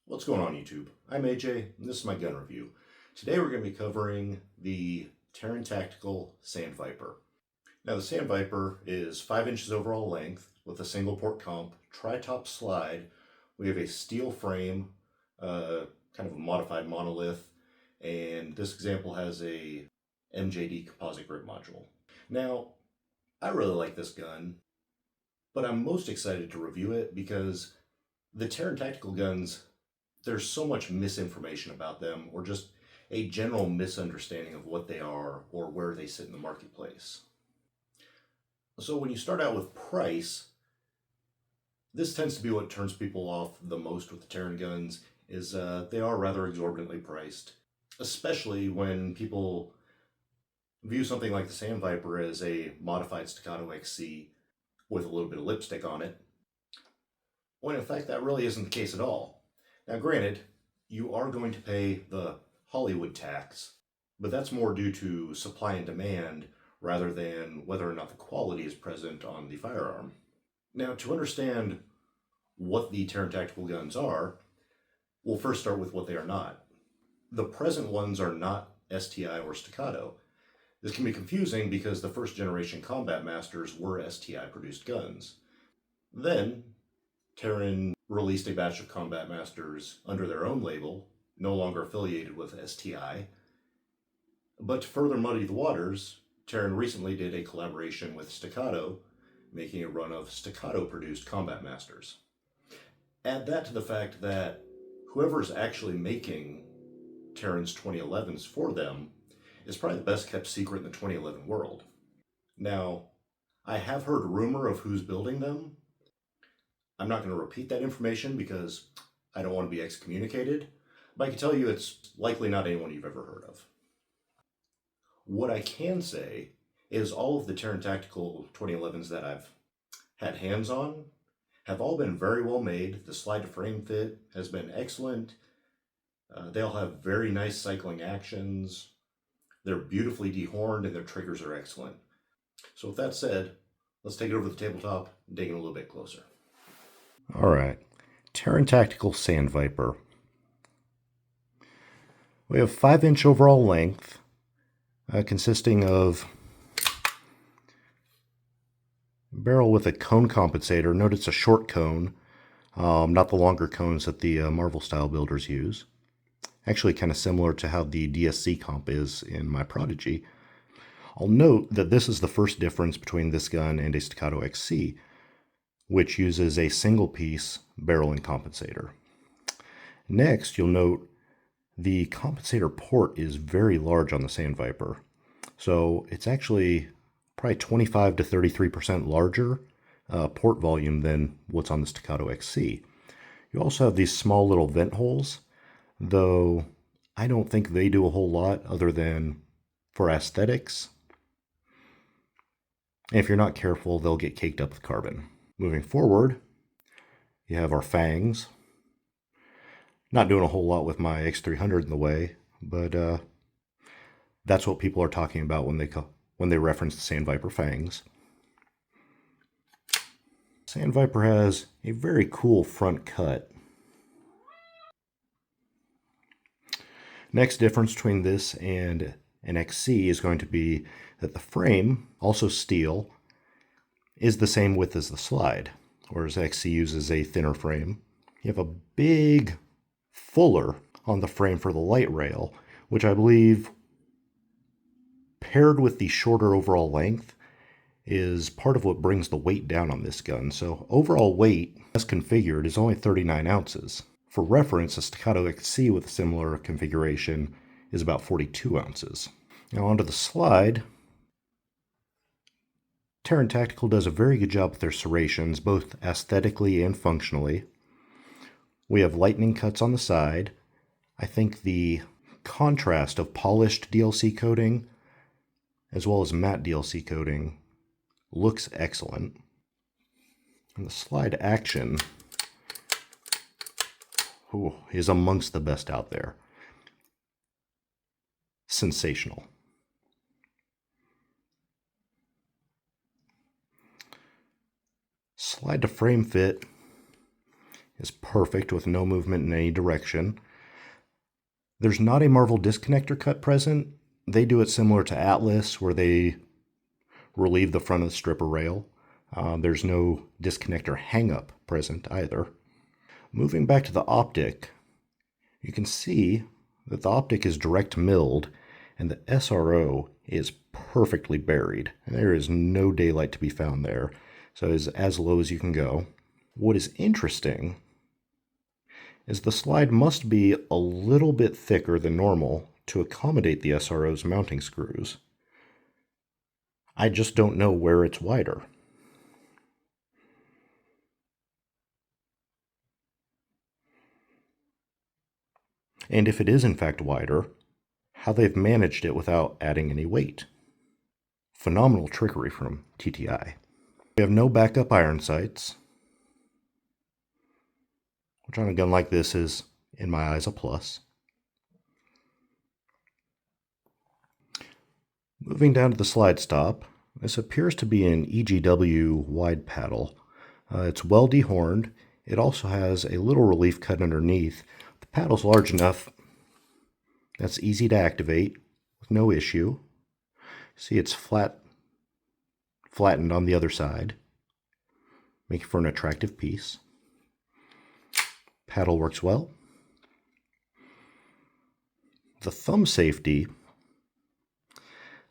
What's going on YouTube? I'm AJ and this is my gun review. Today we're going to be covering the Taran Tactical Sand Viper. Now the Sand Viper is 5 inches overall length with a single port comp, tri-top slide. We have a steel frame, kind of a modified monolith, and this example has a MJD composite grip module. Now I really like this gun, but I'm most excited to review it because the Taran Tactical guns, there's so much misinformation about them, or just a general misunderstanding of what they are or where they sit in the marketplace. So when you start out with price, this tends to be what turns people off the most with the Taran guns, is they are rather exorbitantly priced, especially when people view something like the Sand Viper as a modified Staccato XC with a little bit of lipstick on it, when in fact that really isn't the case at all. Now granted, you are going to pay the Hollywood tax, but that's more due to supply and demand rather than whether or not the quality is present on the firearm. Now to understand what the Taran Tactical guns are, we'll first start with what they are not. The present ones are not STI or Staccato. This can be confusing because the first generation Combat Masters were STI produced guns. Then Taran released a batch of Combat Masters under their own label, no longer affiliated with STI. But to further muddy the waters, Taran recently did a collaboration with Staccato, making a run of Staccato-produced Combat Masters. Add that to the fact that whoever's actually making Taran's 2011s for them is probably the best kept secret in the 2011 world. Now, I have heard rumor of who's building them. I'm not going to repeat that information because I don't want to be excommunicated, but I can tell you it's likely not anyone you've ever heard of. What I can say is all of the Taran Tactical 2011s that I've had hands on have all been very well made. The slide to frame fit has been excellent. They all have very nice cycling actions. They're beautifully dehorned and their triggers are excellent. So with that said, let's take it over to the tabletop and dig in a little bit closer. Alright, Taran Tactical Sand Viper. We have 5-inch overall length, consisting of a barrel with a cone compensator. Note it's a short cone, not the longer cones that the Marvel style builders use. Actually kind of similar to how the DSC comp is in my Prodigy. I'll note that this is the first difference between this gun and a Staccato XC, which uses a single piece barrel and compensator. Next, you'll note the compensator port is very large on the Sand Viper. So it's actually probably 25 to 33% larger port volume than what's on the Staccato XC. You also have these small little vent holes, though I don't think they do a whole lot other than for aesthetics. And if you're not careful, they'll get caked up with carbon. Moving forward, you have our fangs. Not doing a whole lot with my X300 in the way, but that's what people are talking about when they reference the Sand Viper fangs. Sand Viper has a very cool front cut. Next difference between this and an XC is going to be that the frame, also steel, is the same width as the slide, whereas XC uses a thinner frame. You have a big fuller on the frame for the light rail, which I believe, paired with the shorter overall length, is part of what brings the weight down on this gun. So overall weight, as configured, is only 39 ounces. For reference, a Staccato XC with a similar configuration is about 42 ounces. Now onto the slide. Taran Tactical does a very good job with their serrations, both aesthetically and functionally. We have lightning cuts on the side. I think the contrast of polished DLC coating as well as matte DLC coating looks excellent. And the slide action is amongst the best out there. Sensational. Slide to frame fit is perfect with no movement in any direction. There's not a Marvel disconnector cut present. They do it similar to Atlas, where they relieve the front of the stripper rail. There's no disconnector hang-up present either. Moving back to the optic, you can see that the optic is direct milled and the SRO is perfectly buried. There is no daylight to be found there, so it's as low as you can go. What is interesting is the slide must be a little bit thicker than normal to accommodate the SRO's mounting screws. I just don't know where it's wider. And if it is in fact wider, how they've managed it without adding any weight. Phenomenal trickery from TTI. We have no backup iron sights, which on a gun like this is, in my eyes, a plus. Moving down to the slide stop, this appears to be an EGW wide paddle. It's well dehorned. It also has a little relief cut underneath. The paddle's large enough that's easy to activate with no issue. See, it's flattened on the other side, making for an attractive piece. Paddle works well. The thumb safety,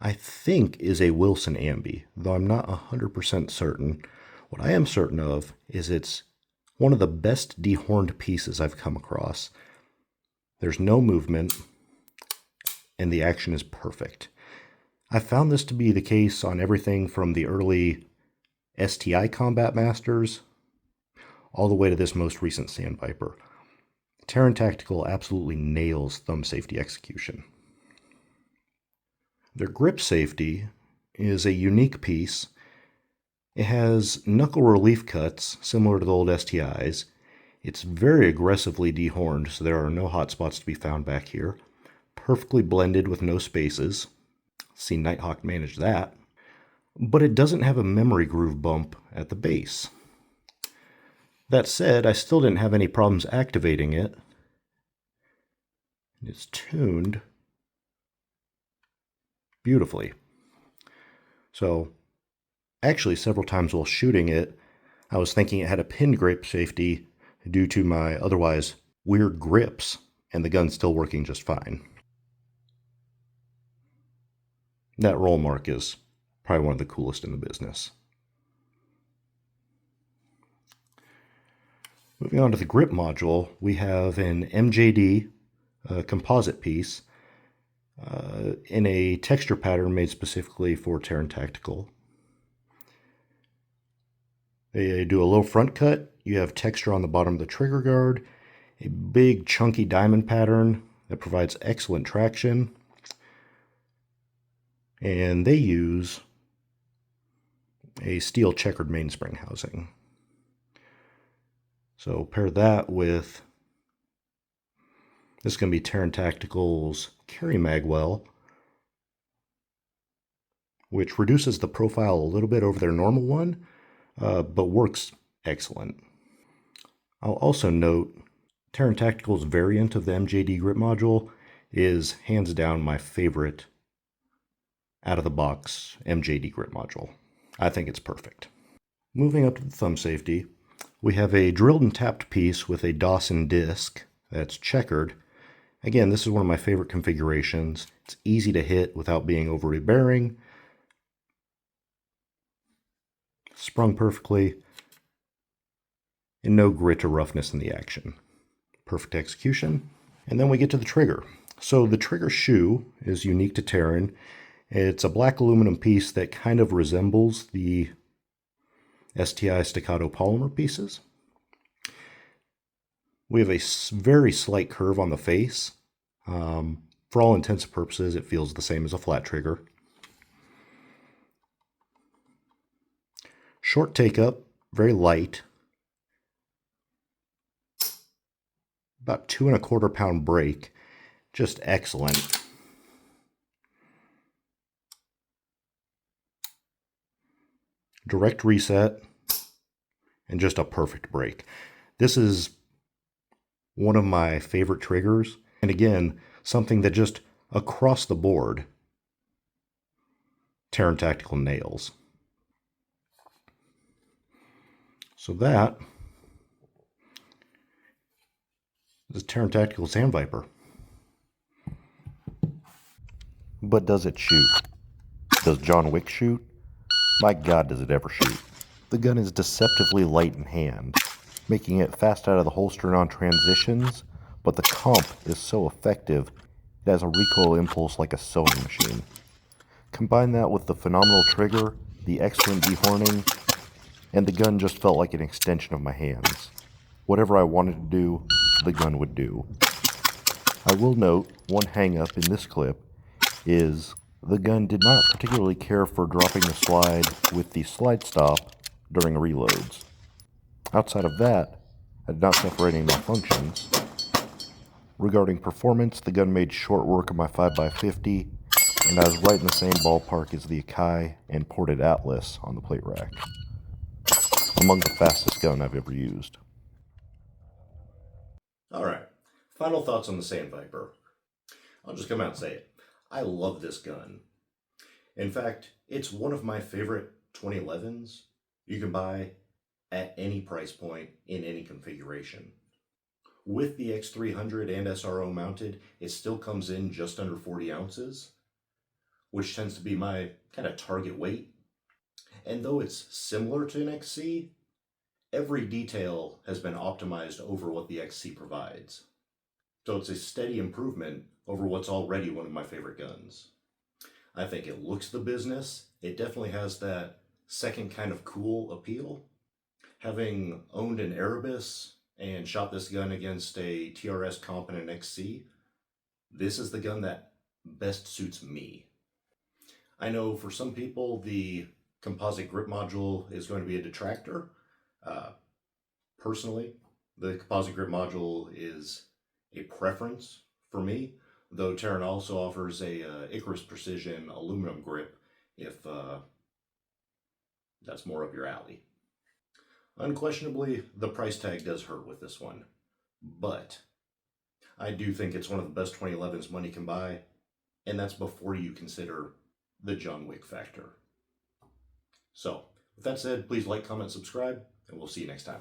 I think, is a Wilson Ambi, though I'm not 100% certain. What I am certain of is it's one of the best dehorned pieces I've come across. There's no movement, and the action is perfect. I found this to be the case on everything from the early STI Combat Masters all the way to this most recent Sandviper. Taran Tactical absolutely nails thumb safety execution. Their grip safety is a unique piece. It has knuckle relief cuts similar to the old STIs. It's very aggressively dehorned, so there are no hot spots to be found back here. Perfectly blended with no spaces. See Nighthawk manage that. But it doesn't have a memory groove bump at the base. That said, I still didn't have any problems activating it. It's tuned beautifully. So, actually, several times while shooting it, I was thinking it had a pin grip safety due to my otherwise weird grips, and the gun's still working just fine. That roll mark is probably one of the coolest in the business. Moving on to the grip module, we have an MJD composite piece in a texture pattern made specifically for Taran Tactical. They do a low front cut. You have texture on the bottom of the trigger guard, a big chunky diamond pattern that provides excellent traction, and they use a steel checkered mainspring housing. So pair that with, this is going to be Taran Tactical's Carry Magwell, which reduces the profile a little bit over their normal one, but works excellent. I'll also note Taran Tactical's variant of the MJD grip module is hands down my favorite out-of-the-box MJD grip module. I think it's perfect. Moving up to the thumb safety, we have a drilled and tapped piece with a Dawson disc that's checkered. Again, this is one of my favorite configurations. It's easy to hit without being overly bearing. Sprung perfectly, and no grit or roughness in the action. Perfect execution. And then we get to the trigger. So the trigger shoe is unique to Taran. It's a black aluminum piece that kind of resembles the STI Staccato polymer pieces. We have a very slight curve on the face. For all intents and purposes, it feels the same as a flat trigger. Short take up, very light. About 2¼ pound break, just excellent. Direct reset, and just a perfect break. This is one of my favorite triggers. And again, something that just across the board, Taran Tactical nails. So that is Taran Tactical Sandviper. But does it shoot? Does John Wick shoot? My God, does it ever shoot. The gun is deceptively light in hand, making it fast out of the holster and on transitions, but the comp is so effective, it has a recoil impulse like a sewing machine. Combine that with the phenomenal trigger, the excellent dehorning, and the gun just felt like an extension of my hands. Whatever I wanted to do, the gun would do. I will note, one hang-up in this clip is the gun did not particularly care for dropping the slide with the slide stop during reloads. Outside of that, I did not suffer any malfunctions. Regarding performance, the gun made short work of my 5x50, and I was right in the same ballpark as the Akai and ported Atlas on the plate rack. Among the fastest gun I've ever used. Alright, final thoughts on the Sandviper. I'll just come out and say it. I love this gun. In fact, it's one of my favorite 2011s you can buy at any price point in any configuration. With the X300 and SRO mounted, it still comes in just under 40 ounces, which tends to be my kind of target weight. And though it's similar to an XC, every detail has been optimized over what the XC provides. So it's a steady improvement over what's already one of my favorite guns. I think it looks the business. It definitely has that second kind of cool appeal. Having owned an Erebus and shot this gun against a TRS comp and an XC, this is the gun that best suits me. I know for some people the composite grip module is going to be a detractor. Personally, the composite grip module is a preference for me, though Taran also offers a Icarus Precision aluminum grip if that's more up your alley. Unquestionably, the price tag does hurt with this one, but I do think it's one of the best 2011s money can buy, and that's before you consider the John Wick factor. So, with that said, please like, comment, subscribe, and we'll see you next time.